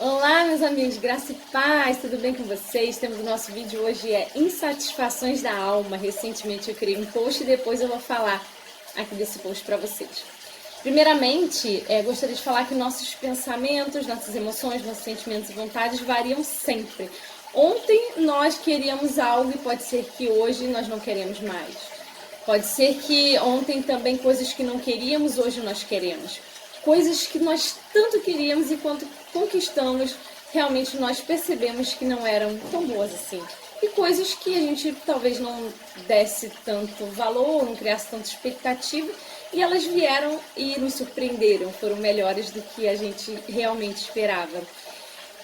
Olá, meus amigos, graça e paz, tudo bem com vocês? Temos o nosso vídeo hoje Insatisfações da Alma. Recentemente eu criei um post e depois eu vou falar aqui desse post para vocês. Primeiramente, gostaria de falar que nossos pensamentos, nossas emoções, nossos sentimentos e vontades variam sempre. Ontem nós queríamos algo e pode ser que hoje nós não queremos mais. Pode ser que ontem também coisas que não queríamos, hoje nós queremos. Coisas que nós tanto queríamos e quando conquistamos, realmente nós percebemos que não eram tão boas assim. E coisas que a gente talvez não desse tanto valor, não criasse tanta expectativa, e elas vieram e nos surpreenderam, foram melhores do que a gente realmente esperava.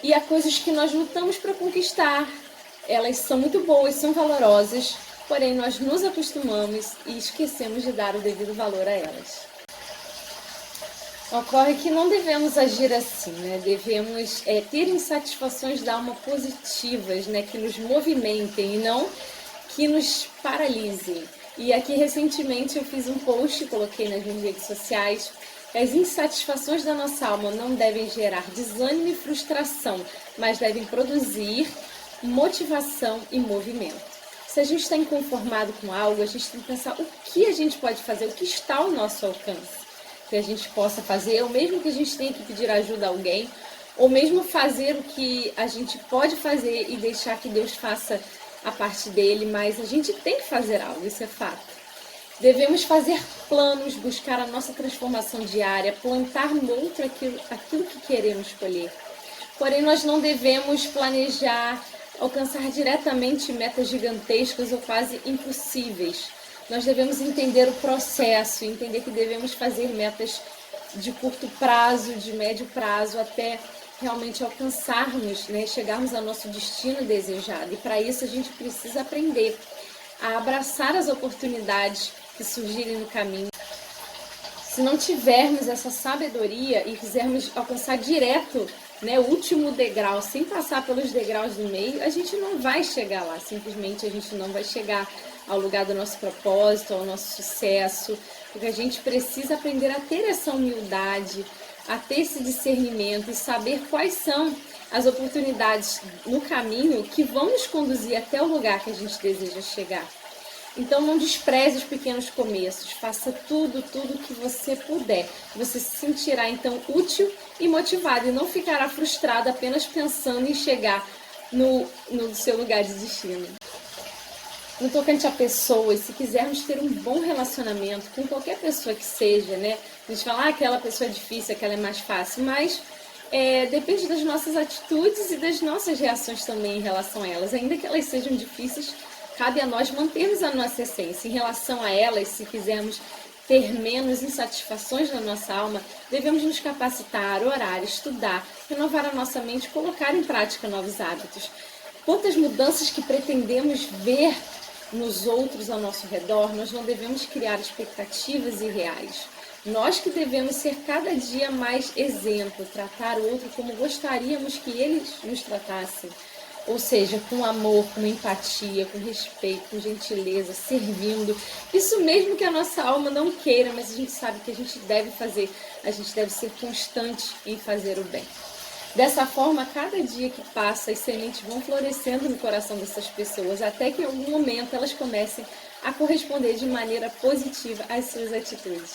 E há coisas que nós lutamos para conquistar, elas são muito boas, são valorosas, porém nós nos acostumamos e esquecemos de dar o devido valor a elas. Ocorre que não devemos agir assim, né? Devemos ter insatisfações da alma positivas, né? Que nos movimentem e não que nos paralisem. E aqui recentemente eu fiz um post, coloquei nas minhas redes sociais. As insatisfações da nossa alma não devem gerar desânimo e frustração, mas devem produzir motivação e movimento. Se a gente está inconformado com algo, a gente tem que pensar o que a gente pode fazer, o que está ao nosso alcance. Que a gente possa fazer, ou mesmo que a gente tenha que pedir ajuda a alguém, ou mesmo fazer o que a gente pode fazer e deixar que Deus faça a parte dele, mas a gente tem que fazer algo, isso é fato. Devemos fazer planos, buscar a nossa transformação diária, plantar no outro aquilo que queremos colher. Porém, nós não devemos planejar, alcançar diretamente metas gigantescas ou quase impossíveis. Nós devemos entender o processo, entender que devemos fazer metas de curto prazo, de médio prazo, até realmente alcançarmos, né, chegarmos ao nosso destino desejado. E para isso a gente precisa aprender a abraçar as oportunidades que surgirem no caminho. Se não tivermos essa sabedoria e quisermos alcançar direto, né, o último degrau, sem passar pelos degraus do meio, a gente não vai chegar lá, simplesmente a gente não vai chegar ao lugar do nosso propósito, ao nosso sucesso, porque a gente precisa aprender a ter essa humildade, a ter esse discernimento e saber quais são as oportunidades no caminho que vão nos conduzir até o lugar que a gente deseja chegar. Então não despreze os pequenos começos, faça tudo que você puder. Você se sentirá então útil e motivado e não ficará frustrado apenas pensando em chegar no seu lugar de destino. No tocante a pessoas, se quisermos ter um bom relacionamento com qualquer pessoa que seja, né? A gente fala, aquela pessoa é difícil, aquela é mais fácil, mas depende das nossas atitudes e das nossas reações também em relação a elas. Ainda que elas sejam difíceis, cabe a nós mantermos a nossa essência. Em relação a elas, se quisermos ter menos insatisfações na nossa alma, devemos nos capacitar, orar, estudar, renovar a nossa mente, colocar em prática novos hábitos. Quantas mudanças que pretendemos ver nos outros ao nosso redor, nós não devemos criar expectativas irreais. Nós que devemos ser cada dia mais exemplo, tratar o outro como gostaríamos que eles nos tratassem. Ou seja, com amor, com empatia, com respeito, com gentileza, servindo. Isso mesmo que a nossa alma não queira, mas a gente sabe que a gente deve fazer. A gente deve ser constante em fazer o bem. Dessa forma, cada dia que passa, as sementes vão florescendo no coração dessas pessoas, até que em algum momento elas comecem a corresponder de maneira positiva às suas atitudes.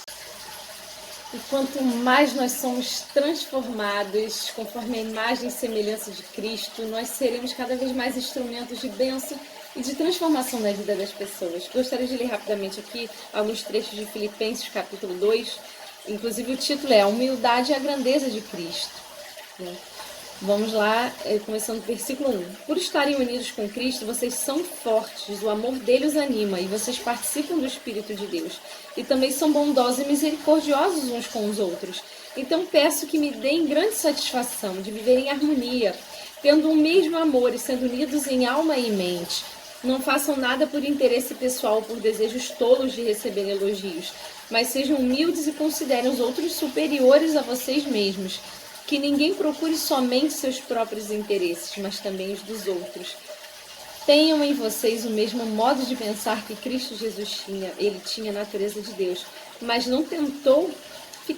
E quanto mais nós somos transformados conforme a imagem e semelhança de Cristo, nós seremos cada vez mais instrumentos de bênção e de transformação na vida das pessoas. Gostaria de ler rapidamente aqui alguns trechos de Filipenses, capítulo 2. Inclusive o título é A Humildade e a Grandeza de Cristo. Vamos lá, começando do versículo 1. Por estarem unidos com Cristo, vocês são fortes, o amor dele os anima e vocês participam do Espírito de Deus. E também são bondosos e misericordiosos uns com os outros. Então peço que me deem grande satisfação de viver em harmonia, tendo o mesmo amor e sendo unidos em alma e mente. Não façam nada por interesse pessoal ou por desejos tolos de receber elogios, mas sejam humildes e considerem os outros superiores a vocês mesmos. Que ninguém procure somente seus próprios interesses, mas também os dos outros. Tenham em vocês o mesmo modo de pensar que Cristo Jesus tinha. Ele tinha a natureza de Deus, mas não tentou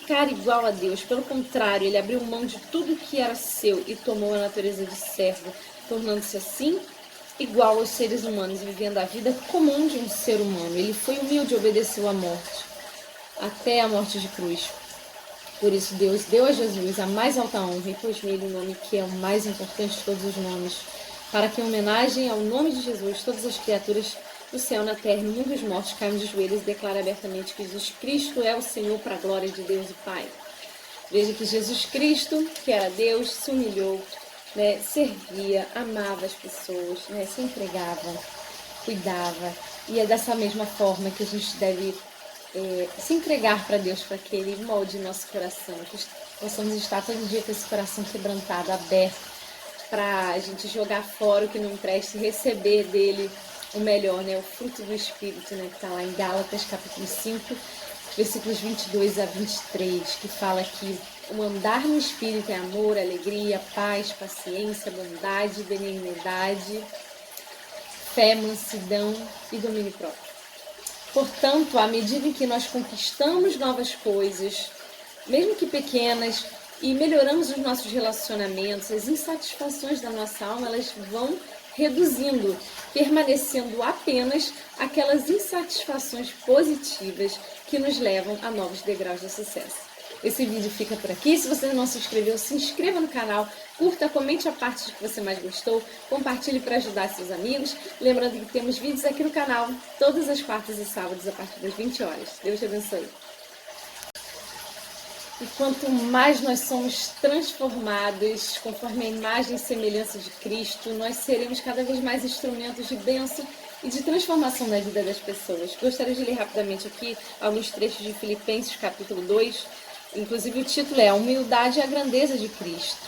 ficar igual a Deus. Pelo contrário, ele abriu mão de tudo que era seu e tomou a natureza de servo, tornando-se assim igual aos seres humanos e vivendo a vida comum de um ser humano. Ele foi humilde e obedeceu à morte, até a morte de cruz. Por isso Deus deu a Jesus a mais alta honra e pôs nele o nome que é o mais importante de todos os nomes, para que em homenagem ao nome de Jesus todas as criaturas do céu, na terra e no mundo dos mortos caiam de joelhos e declarem abertamente que Jesus Cristo é o Senhor, para a glória de Deus e Pai. Veja que Jesus Cristo, que era Deus, se humilhou, servia, amava as pessoas, se entregava, cuidava. E é dessa mesma forma que a gente deve se entregar para Deus, para que Ele molde nosso coração, que possamos estar todo dia com esse coração quebrantado, aberto, para a gente jogar fora o que não presta e receber dele o melhor, o fruto do Espírito, que está lá em Gálatas capítulo 5, versículos 22 a 23, que fala que o andar no Espírito é amor, alegria, paz, paciência, bondade, benignidade, fé, mansidão e domínio próprio. Portanto, à medida em que nós conquistamos novas coisas, mesmo que pequenas, e melhoramos os nossos relacionamentos, as insatisfações da nossa alma, elas vão reduzindo, permanecendo apenas aquelas insatisfações positivas que nos levam a novos degraus de sucesso. Esse vídeo fica por aqui. Se você não se inscreveu, se inscreva no canal, curta, comente a parte que você mais gostou, compartilhe para ajudar seus amigos. Lembrando que temos vídeos aqui no canal todas as quartas e sábados a partir das 20 horas. Deus te abençoe. E quanto mais nós somos transformados conforme a imagem e semelhança de Cristo, nós seremos cada vez mais instrumentos de bênção e de transformação na vida das pessoas. Gostaria de ler rapidamente aqui alguns trechos de Filipenses, capítulo 2. Inclusive o título é A Humildade e a Grandeza de Cristo.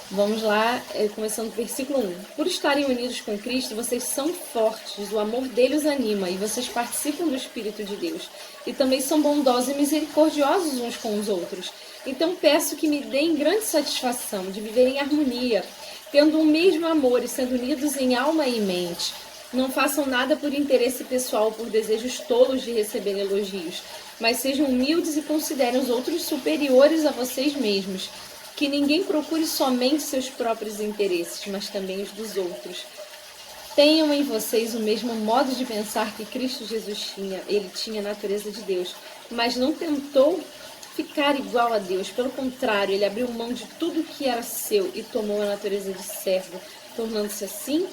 Vamos lá, começando do versículo 1. Por estarem unidos com Cristo, vocês são fortes, o amor dele os anima e vocês participam do Espírito de Deus. E também são bondosos e misericordiosos uns com os outros. Então peço que me deem grande satisfação de viver em harmonia, tendo o mesmo amor e sendo unidos em alma e mente. Não façam nada por interesse pessoal ou por desejos tolos de receber elogios, mas sejam humildes e considerem os outros superiores a vocês mesmos. Que ninguém procure somente seus próprios interesses, mas também os dos outros. Tenham em vocês o mesmo modo de pensar que Cristo Jesus tinha. Ele tinha a natureza de Deus, mas não tentou ficar igual a Deus. Pelo contrário, ele abriu mão de tudo que era seu e tomou a natureza de servo, tornando-se assim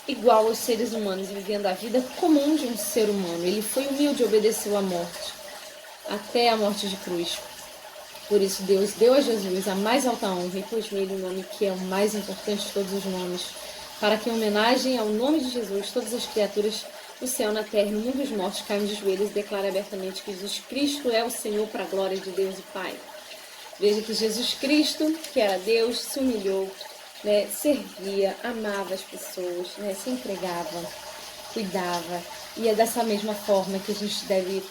igual aos seres humanos e vivendo a vida comum de um ser humano. Ele foi humilde e obedeceu à morte, até a morte de cruz. Por isso Deus deu a Jesus a mais alta honra e pôs nele o nome que é o mais importante de todos os nomes, para que em homenagem ao nome de Jesus todas as criaturas do céu, na terra e no mundo dos mortos caiam de joelhos e declarem abertamente que Jesus Cristo é o Senhor, para a glória de Deus e Pai. Veja que Jesus Cristo, que era Deus, se humilhou, servia, amava as pessoas, se entregava, cuidava. E é dessa mesma forma que a gente deve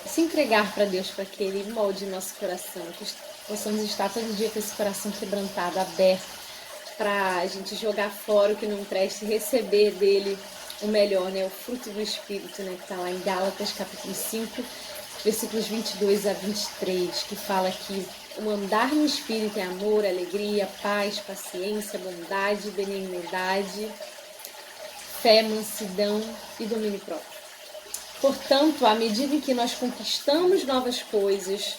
se entregar para Deus, para que Ele molde nosso coração, que possamos estar todo dia com esse coração quebrantado, aberto, para a gente jogar fora o que não presta e receber dele o melhor, o fruto do Espírito, que está lá em Gálatas capítulo 5, versículos 22 a 23, que fala que o andar no Espírito é amor, alegria, paz, paciência, bondade, benignidade, fé, mansidão e domínio próprio. Portanto, à medida em que nós conquistamos novas coisas,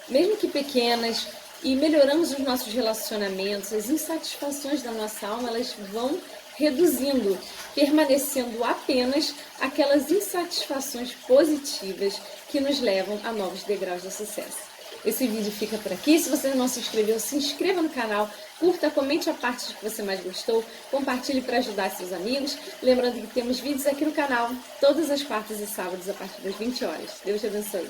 mesmo que pequenas, e melhoramos os nossos relacionamentos, as insatisfações da nossa alma, elas vão reduzindo, permanecendo apenas aquelas insatisfações positivas que nos levam a novos degraus de sucesso. Esse vídeo fica por aqui. Se você não se inscreveu, se inscreva no canal, curta, comente a parte que você mais gostou, compartilhe para ajudar seus amigos. Lembrando que temos vídeos aqui no canal todas as quartas e sábados a partir das 20 horas. Deus te abençoe.